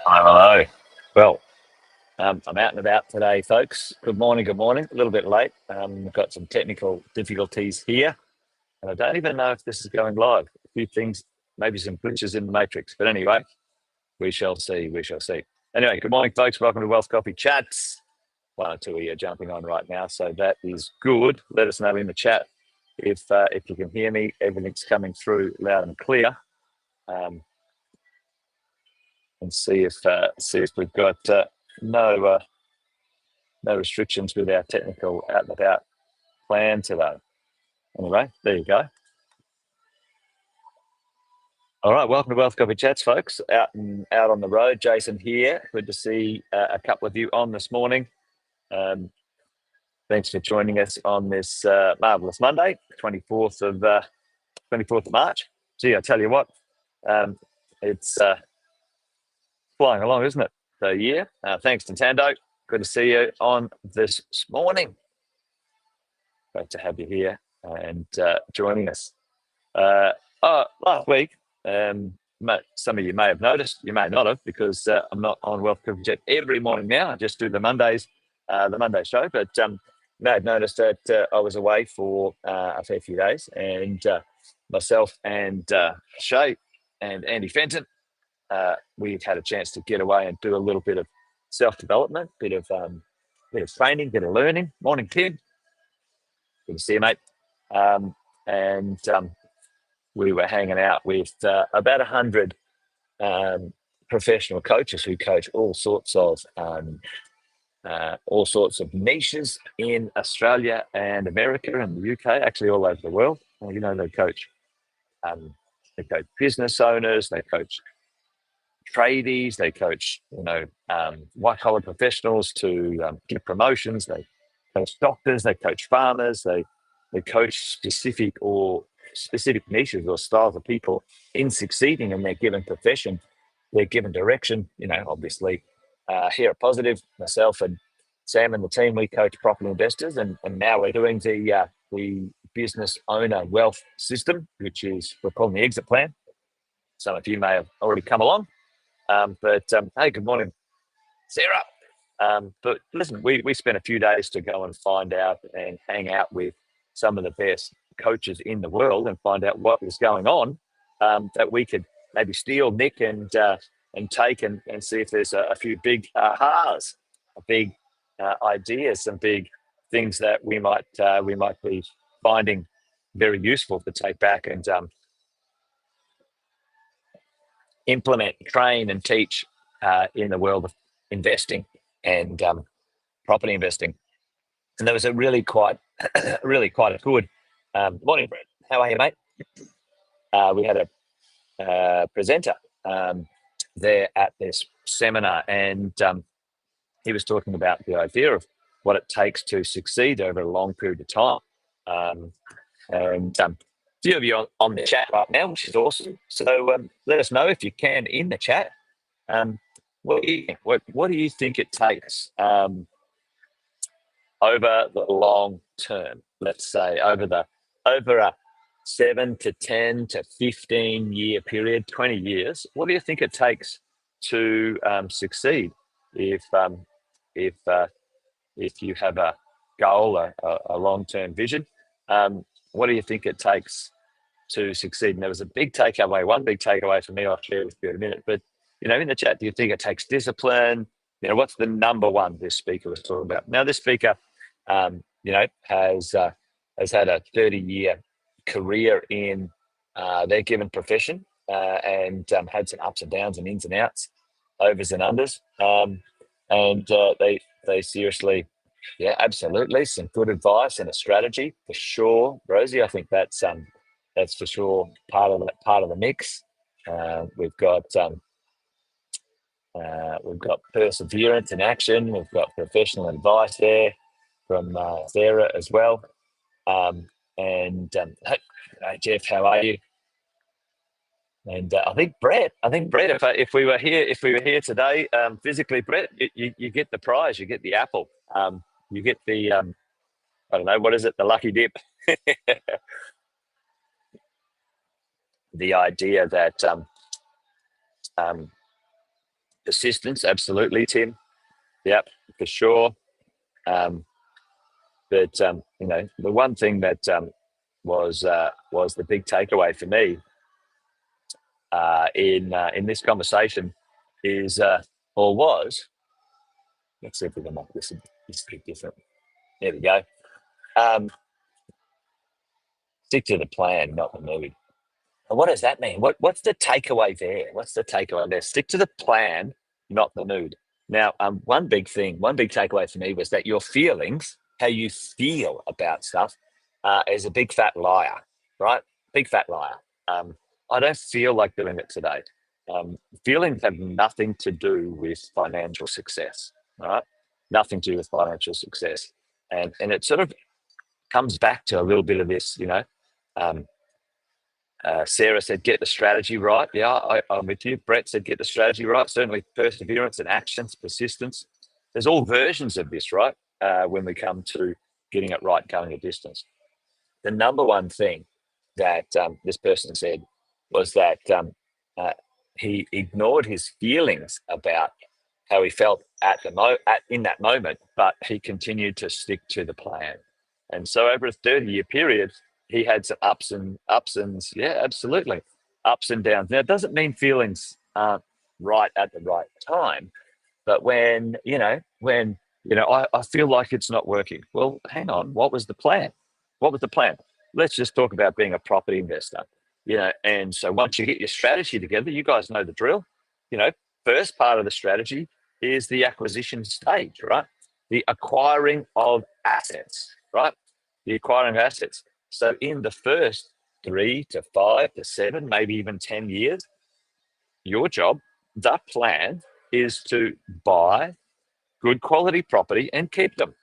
Hello. Well, I'm out and about today, folks. Good morning. Good morning. A little bit late. We've got some technical difficulties here, and I don't even know if this is going live. A few things, maybe some glitches in the matrix. But anyway, we shall see. We shall see. Anyway, good morning, folks. Welcome to Wealth Coffee Chats. One or two of you are jumping on right now, so that is good. Let us know in the chat if you can hear me. Everything's coming through loud and clear. Um, and see if we've got no. No restrictions with our technical out and about plan today. Anyway, there you go. All right, welcome to Wealth Coffee Chats, folks. Out on the road, Jason here. Good to see a couple of you on this morning. Thanks for joining us on this marvelous Monday, 24th of March. Gee, I tell you what, it's flying along, isn't it? So yeah, thanks to Tando. Good to see you on this morning. Great to have you here and joining us. Last week, some of you may have noticed, you may not have, because I'm not on Wealth Coffee Chat every morning now. I just do the Monday show. But you may have noticed that I was away for a fair few days, and myself and Shay and Andy Fenton, we've had a chance to get away and do a little bit of self-development, bit of training, bit of learning. Morning, Tim. Good to see you, mate. And we were hanging out with about 100 professional coaches who coach all sorts of niches in Australia and America and the UK, actually all over the world. You know, they coach business owners, they coach tradies, they coach white collar professionals to get promotions. They coach doctors, they coach farmers, they coach specific niches or styles of people in succeeding in their given profession, their given direction. Obviously, here at Positive, myself and Sam and the team, we coach property investors, and now we're doing the business owner wealth system, which is we're calling the exit plan. Some of you may have already come along, but hey, good morning, Sarah. But listen, we spent a few days to go and find out and hang out with some of the best coaches in the world and find out what was going on, that we could maybe steal, nick, and take and see if there's a few big ahas, big ideas, some big things that we might be finding very useful to take back and implement, train, and teach in the world of investing and property investing. And there was a really quite a good morning, Brett. How are you, mate? We had a presenter there at this seminar, and he was talking about the idea of what it takes to succeed over a long period of time. And a few of you on the chat right now, which is awesome. So let us know if you can in the chat. What do you think it takes over the long term? Let's say over a 7 to 10 to 15 year period, 20 years. What do you think it takes to succeed if you have a goal, a long term vision? What do you think it takes to succeed? And there was a big takeaway. One big takeaway for me, I'll share with you in a minute. But in the chat, do you think it takes discipline? What's the number one this speaker was talking about? Now, this speaker, has had a 30-year career in their given profession, and had some ups and downs and ins and outs, overs and unders, and they seriously, yeah, absolutely, some good advice and a strategy for sure, Rosie. I think that's for sure part of the mix. We've got perseverance and action. We've got professional advice there from Sarah as well. Hey, Jeff, how are you? And I think Brett, if we were here today, physically, Brett, you get the prize, you get the apple, you get the I don't know, what is it, the lucky dip. The idea that Persistence, absolutely, Tim. Yep, for sure. Um, but the one thing that was the big takeaway for me in this conversation is or was, let's see if we can make this a bit different. There we go. Stick to the plan, not the mood. And what does that mean? What's the takeaway there? What's the takeaway there? Stick to the plan, not the mood. Now, one big takeaway for me was that your feelings, how you feel about stuff, is a big fat liar, right? Big fat liar. I don't feel like doing it today. Feelings have nothing to do with financial success, right? Nothing to do with financial success, and it sort of comes back to a little bit of this, Um, Sarah said, get the strategy right. Yeah, I'm with you. Brett said, get the strategy right. Certainly perseverance and actions, persistence. There's all versions of this, right? When we come to getting it right, going a distance. The number one thing that this person said was that he ignored his feelings about how he felt in that moment, but he continued to stick to the plan. And so over a 30-year period, he had some yeah, absolutely, ups and downs. Now, it doesn't mean feelings aren't right at the right time, but I feel like it's not working. Well, hang on, what was the plan? What was the plan? Let's just talk about being a property investor. And so once you get your strategy together, you guys know the drill. First part of the strategy is the acquisition stage, right? The acquiring of assets, right? The acquiring assets. So in the first 3 to 5 to 7, maybe even 10 years, your job, the plan is to buy good quality property and keep them.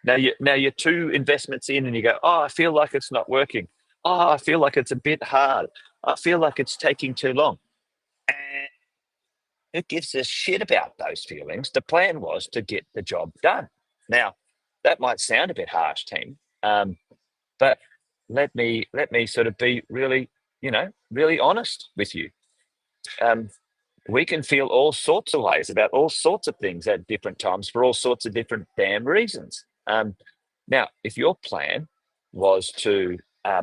Now you're 2 investments in and you go, oh, I feel like it's not working. Oh, I feel like it's a bit hard. I feel like it's taking too long. Who gives a shit about those feelings? The plan was to get the job done. Now, that might sound a bit harsh, team, but let me sort of be really, really honest with you. We can feel all sorts of ways about all sorts of things at different times for all sorts of different damn reasons. Now, if your plan was to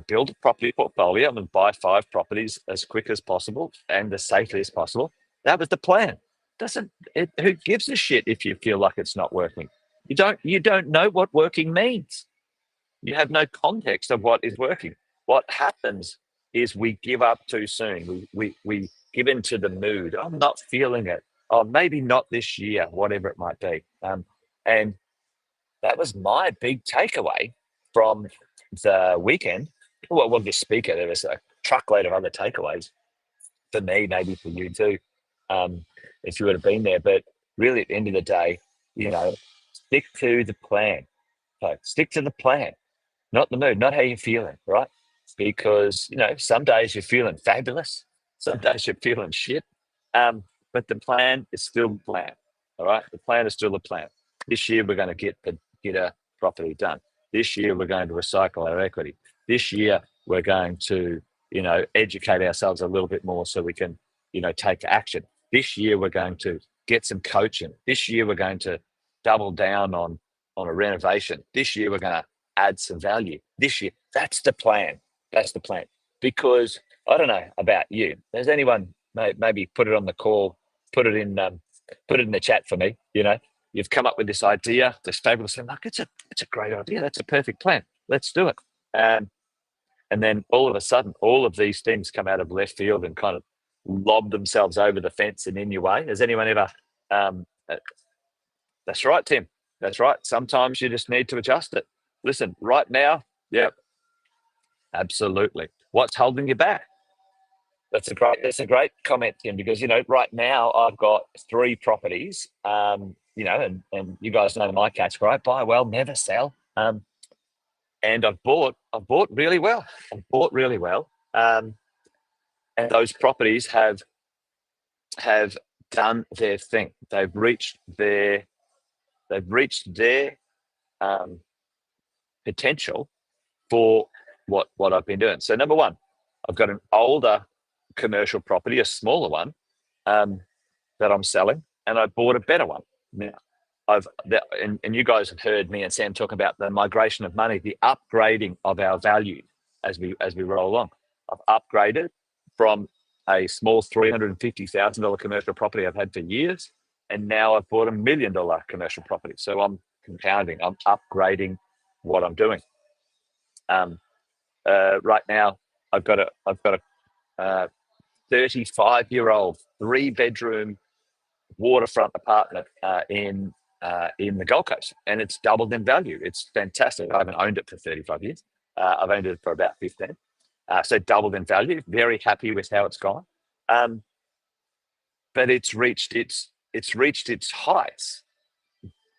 build a property portfolio and buy 5 properties as quick as possible and as safely as possible, that was the plan. Who gives a shit if you feel like it's not working? You don't know what working means. You have no context of what is working. What happens is we give up too soon. We give into the mood. I'm not feeling it. Oh, maybe not this year, whatever it might be. And that was my big takeaway from the weekend. Well, this speaker, there was a truckload of other takeaways for me, maybe for you too, if you would have been there. But really, at the end of the day, stick to the plan. So stick to the plan, not the mood, not how you're feeling, right? Because, some days you're feeling fabulous, some days you're feeling shit. But the plan is still the plan. All right. The plan is still the plan. This year we're going to get a property done. This year we're going to recycle our equity. This year we're going to, educate ourselves a little bit more so we can, take action. This year we're going to get some coaching. This year we're going to double down on a renovation. This year we're going to add some value. This year, that's the plan. That's the plan. Because I don't know about you. Does anyone maybe put it on the call, put it in the chat for me? You've come up with this idea, this fabulous thing. Like it's a great idea. That's a perfect plan. Let's do it. And then all of a sudden, all of these things come out of left field and kind of lob themselves over the fence and in your way. Has anyone ever? That's right, Tim. That's right. Sometimes you just need to adjust it. Listen, right now, yeah, absolutely. What's holding you back? That's a great comment, Tim, because right now I've got 3 properties. And you guys know my catch, right? Buy well, never sell. And I've bought really well. And those properties have done their thing. They've reached their potential for what I've been doing. So number one, I've got an older commercial property, a smaller one, that I'm selling, and I bought a better one. Now, and you guys have heard me and Sam talk about the migration of money, the upgrading of our value as we roll along. I've upgraded from a small $350,000 commercial property I've had for years, and now I've bought $1 million commercial property. So I'm compounding, I'm upgrading what I'm doing. Right now, I've got a 35-year-old 3-bedroom waterfront apartment in the Gold Coast, and it's doubled in value. It's fantastic. I haven't owned it for 35 years. I've owned it for about 15. So doubled in value. Very happy with how it's gone. But it's reached its heights.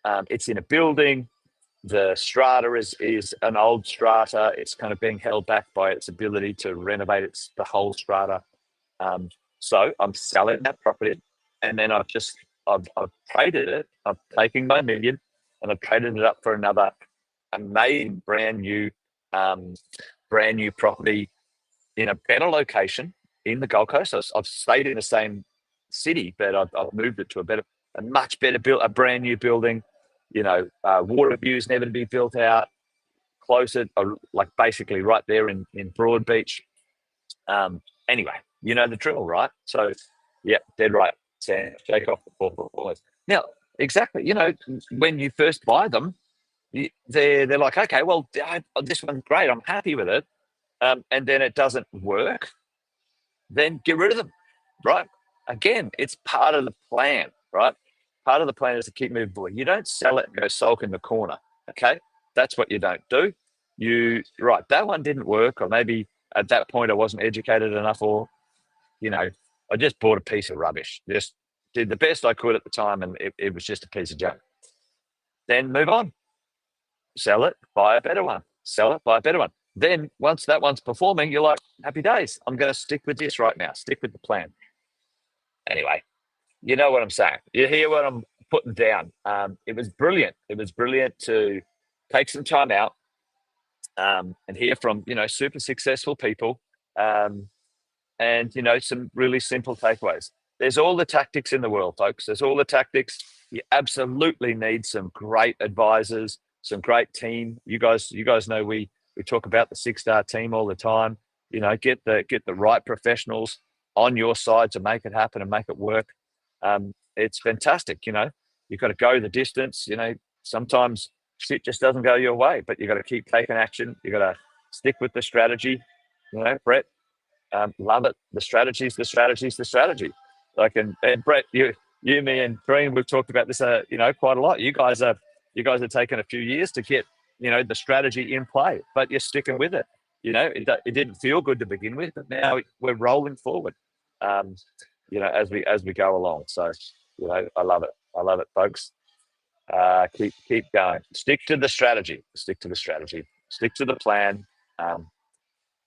It's in a building. The strata is an old strata. It's kind of being held back by its ability to renovate the whole strata. So I'm selling that property, and then I've traded it. I'm taking my $1 million, and I've traded it up for another amazing brand new property in a better location in the Gold Coast. I've stayed in the same city, but I've moved it to a much better built, a brand new building. Water views never to be built out, closer, like basically right there in Broadbeach. Anyway, you know the drill, right? So, yeah, dead right, Sam. Shake off the poor. Now, exactly. When you first buy them, they're like, okay, well, this one's great. I'm happy with it. And then it doesn't work. Then get rid of them, right? Again, it's part of the plan, right? Part of the plan is to keep moving forward. You don't sell it and go sulk in the corner, okay? That's what you don't do. That one didn't work, or maybe at that point I wasn't educated enough, or, I just bought a piece of rubbish. Just did the best I could at the time, and it was just a piece of junk. Then move on. Sell it, buy a better one. Sell it, buy a better one. Then once that one's performing, you're like, happy days. I'm going to stick with this right now. Stick with the plan. Anyway, you know what I'm saying. You hear what I'm putting down. It was brilliant. It was brilliant to take some time out and hear from, super successful people, and, some really simple takeaways. There's all the tactics in the world, folks. There's all the tactics. You absolutely need some great advisors, some great team. You guys know we talk about the 6-star team all the time. Get the right professionals on your side to make it happen and make it work. It's fantastic. You've got to go the distance. Sometimes shit just doesn't go your way, but you've got to keep taking action. You've got to stick with the strategy. Brett, love it. The strategy's the strategy. And Brett, you, me, and Green, we've talked about this, quite a lot. You guys are taking a few years to get, the strategy in play, but you're sticking with it. It didn't feel good to begin with, but now we're rolling forward, as we go along. So, I love it. I love it, folks. Keep going. Stick to the strategy. Stick to the plan.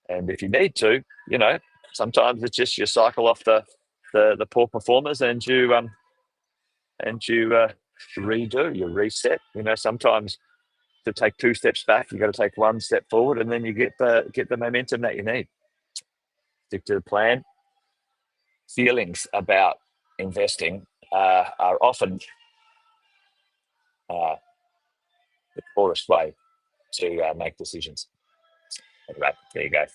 And if you need to, sometimes it's just you cycle off the poor performers, and you redo, you reset. Sometimes to take 2 steps back, you got to take 1 step forward, and then you get the momentum that you need. Stick to the plan. Feelings about investing are often the poorest way to make decisions. Anyway, there you go.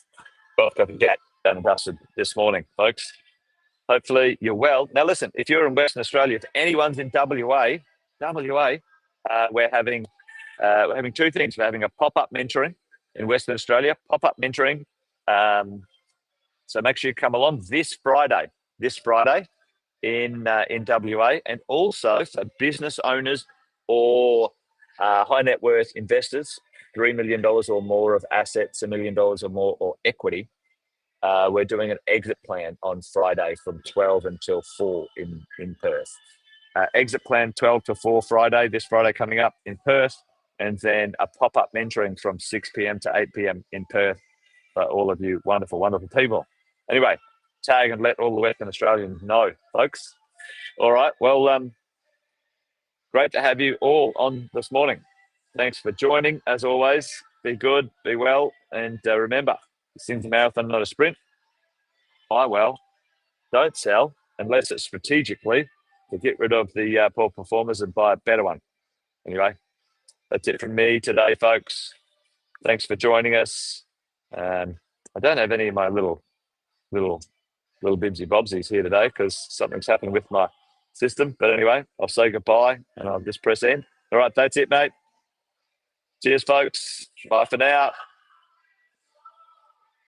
Well, I've got to get done and dusted this morning, folks. Hopefully you're well. Now, listen, if you're in Western Australia, if anyone's in WA, we're having 2 things. We're having a pop-up mentoring in Western Australia, pop-up mentoring. So make sure you come along this Friday in WA, and also for business owners or high net worth investors, $3 million or more of assets, $1 million or more or equity. We're doing an exit plan on Friday from 12 until 4 in Perth. Exit plan 12 to 4 this Friday coming up in Perth, and then a pop-up mentoring from 6 p.m. to 8 p.m. in Perth for all of you wonderful, wonderful people. Anyway, tag and let all the Western Australians know, folks. All right, well, great to have you all on this morning. Thanks for joining, as always. Be good, be well, and remember, this thing's a marathon, not a sprint. Buy well, don't sell unless it's strategically to get rid of the poor performers and buy a better one. Anyway, that's it from me today, folks. Thanks for joining us. I don't have any of my little bibsy bobsies here today because something's happened with my system. But anyway, I'll say goodbye and I'll just press end. All right, that's it, mate. Cheers, folks. Bye for now.